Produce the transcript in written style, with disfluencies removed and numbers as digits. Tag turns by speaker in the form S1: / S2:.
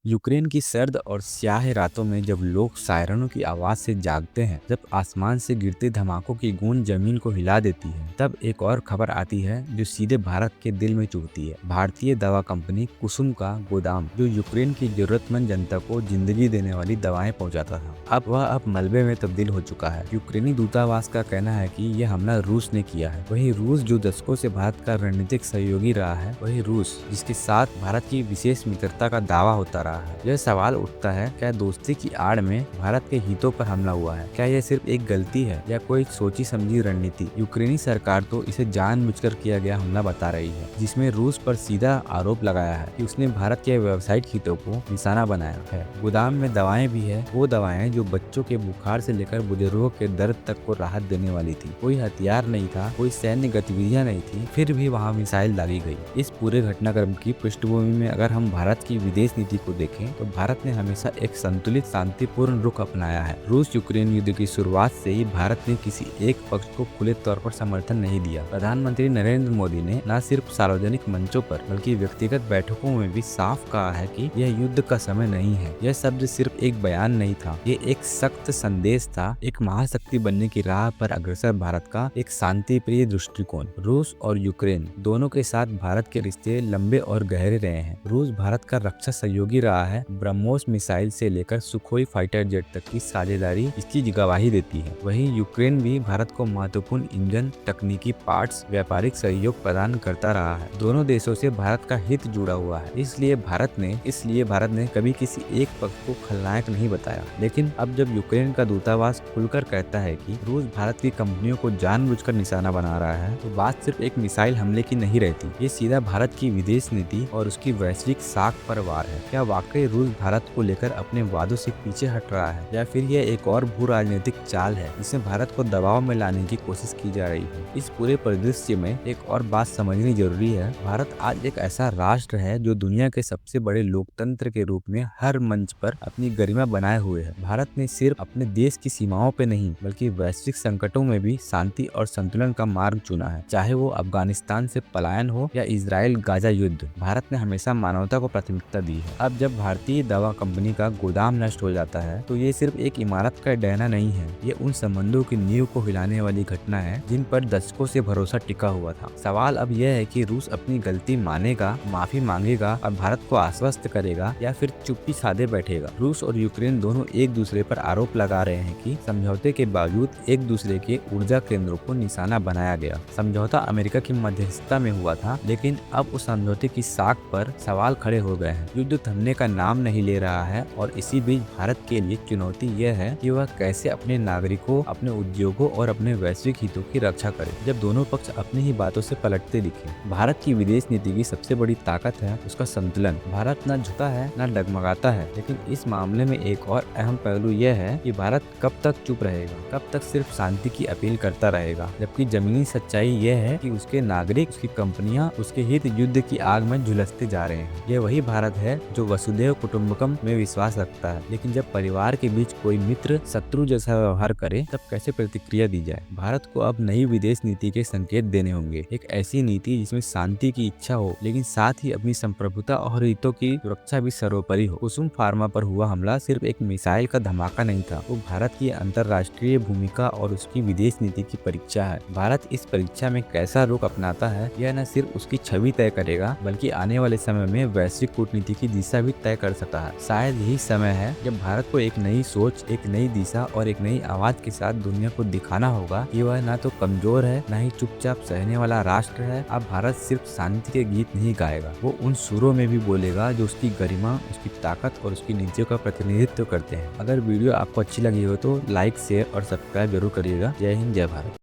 S1: Ukraine की सर्द और स्याह रातों में जब लोग सायरनों की आवाज से जागते हैं, जब आसमान से गिरते धमाकों की गूंज जमीन को हिला देती है, तब एक और खबर आती है जो सीधे भारत के दिल में चुभती है। भारतीय दवा कंपनी कुसुम का गोदाम, जो यूक्रेन की जरूरतमंद जनता को जिंदगी देने वाली दवाएं पहुंचाता था, अब मलबे में तब्दील हो चुका है। यूक्रेनी दूतावास का कहना है कि यह हमला रूस ने किया है। वही रूस जो दशकों से भारत का रणनीतिक सहयोगी रहा है, वही रूस जिसके साथ भारत की विशेष मित्रता का दावा होता रहा है। यह सवाल उठता है, क्या दोस्ती की आड़ में भारत के हितों पर हमला हुआ है? क्या यह सिर्फ एक गलती है या कोई सोची समझी रणनीति? यूक्रेनी सरकार तो इसे जानबूझकर किया गया हमला बता रही है, जिसमें रूस पर सीधा आरोप लगाया है कि उसने भारत के व्यावसायिक हितों को निशाना बनाया है। गोदाम में दवाएं भी है, वो दवाएं जो बच्चों के बुखार से लेकर बुजुर्गों के दर्द तक को राहत देने वाली थी। कोई हथियार नहीं था, कोई सैन्य गतिविधियां नहीं थी, फिर भी वहां मिसाइल दागी गई। इस पूरे घटनाक्रम की पृष्ठभूमि में अगर हम भारत की विदेश नीति को देखें तो भारत ने हमेशा एक संतुलित शांतिपूर्ण रुख अपनाया है। रूस यूक्रेन युद्ध की शुरुआत से ही भारत ने किसी एक पक्ष को खुले तौर पर समर्थन नहीं दिया। प्रधानमंत्री नरेंद्र मोदी ने न सिर्फ सार्वजनिक मंचों पर बल्कि व्यक्तिगत बैठकों में भी साफ कहा है कि यह युद्ध का समय नहीं है। यह शब्द सिर्फ एक बयान नहीं था, ये एक सख्त संदेश था, एक महाशक्ति बनने की राह पर अग्रसर भारत का एक शांति प्रिय दृष्टिकोण। रूस और यूक्रेन दोनों के साथ भारत के रिश्ते लंबे और गहरे रहे हैं। रूस भारत का रक्षा सहयोगी रहा है। ब्रह्मोस मिसाइल से लेकर सुखोई फाइटर जेट तक की साझेदारी इसकी गवाही देती है। वहीं यूक्रेन भी भारत को महत्वपूर्ण इंजन, तकनीकी पार्ट्स, व्यापारिक सहयोग प्रदान करता रहा है। दोनों देशों से भारत का हित जुड़ा हुआ है, इसलिए भारत ने कभी किसी एक पक्ष को खलनायक नहीं बताया। लेकिन अब जब यूक्रेन का दूतावास खुलकर कहता है कि रूस भारत की कंपनियों को जानबूझकर निशाना बना रहा है, तो बात सिर्फ एक मिसाइल हमले की नहीं रहती, ये सीधा भारत की विदेश नीति और उसकी वैश्विक साख पर वार है। क्या वाकई रूस भारत को लेकर अपने वादों से पीछे हट रहा है, या फिर यह एक और भू राजनीतिक चाल है जिसमें भारत को दबाव में लाने की कोशिश की जा रही है? इस पूरे परिदृश्य में एक और बात समझनी जरूरी है। भारत आज एक ऐसा राष्ट्र है जो दुनिया के सबसे बड़े लोकतंत्र के रूप में हर मंच पर अपनी गरिमा बनाए हुए है। भारत ने सिर्फ अपने देश की सीमाओं पे नहीं बल्कि वैश्विक संकटों में भी शांति और संतुलन का मार्ग चुना है। चाहे वो अफगानिस्तान से पलायन हो या इजराइल गाजा युद्ध, भारत ने हमेशा मानवता को प्राथमिकता दी है। अब जब भारतीय दवा कंपनी का गोदाम नष्ट हो जाता है तो ये सिर्फ एक इमारत का डहना नहीं है, ये उन संबंधों की नींव को हिलाने वाली घटना है जिन पर दशकों से भरोसा टिका हुआ था। सवाल अब यह है कि रूस अपनी गलती मानेगा, माफी मांगेगा और भारत को आश्वस्त करेगा, या फिर चुप्पी साधे बैठेगा। रूस और यूक्रेन दोनों एक दूसरे पर आरोप लगा रहे हैं कि समझौते के बावजूद एक दूसरे के ऊर्जा केंद्रों को निशाना बनाया गया। समझौता अमेरिका की मध्यस्थता में हुआ था, लेकिन अब उस समझौते की साख पर सवाल खड़े हो गए हैं। युद्ध थमने का नाम नहीं ले रहा है और इसी बीच भारत के लिए चुनौती यह है कि वह कैसे अपने नागरिकों, अपने उद्योगों और अपने वैश्विक हितों की रक्षा करे जब दोनों पक्ष अपनी ही बातों से पलटते दिखे। भारत की विदेश नीति की सबसे बड़ी ताकत है उसका संतुलन। भारत न झुकता है न डगमगाता है, लेकिन इस मामले में एक और अहम पहलू यह है कि भारत कब तक चुप रहेगा, कब तक सिर्फ शांति की अपील करता रहेगा, जबकि जमीनी सच्चाई यह है कि उसके नागरिक, उसकी कंपनियां, उसके हित युद्ध की आग में झुलसते जा रहे हैं। यह वही भारत है जो वसुधैव कुटुंबकम में विश्वास रखता है, लेकिन जब परिवार के बीच कोई मित्र शत्रु जैसा व्यवहार करे तब कैसे प्रतिक्रिया दी जाए। भारत को अब नई विदेश नीति के संकेत देने होंगे, एक ऐसी नीति जिसमें शांति की इच्छा हो लेकिन साथ ही अपनी संप्रभुता और हितों की सुरक्षा भी सर्वोपरि हो। कुसुम फार्मा पर हुआ हमला सिर्फ एक मिसाइल का धमाका नहीं था, वो भारत की अंतर्राष्ट्रीय भूमिका और उसकी विदेश नीति की परीक्षा है। भारत इस परीक्षा में कैसा रुख अपनाता है, यह न सिर्फ उसकी छवि तय करेगा बल्कि आने वाले समय में वैश्विक कूटनीति की दिशा भी तय कर सकता है। शायद यही समय है जब भारत को एक नई सोच, एक नई दिशा और एक नई आवाज के साथ दुनिया को दिखाना होगा कि वह न तो कमजोर है, न ही चुपचाप सहने वाला राष्ट्र है। अब भारत सिर्फ शांति के गीत नहीं गाएगा, वो उन सुरों में भी बोलेगा जो उसकी गरिमा, उसकी ताकत और उसकी नीतियों का प्रतिनिधित्व करते हैं। अगर वीडियो आपको अच्छी लगी हो तो लाइक, शेयर और सब्सक्राइब जरूर करिएगा। जय हिंद, जय भारत।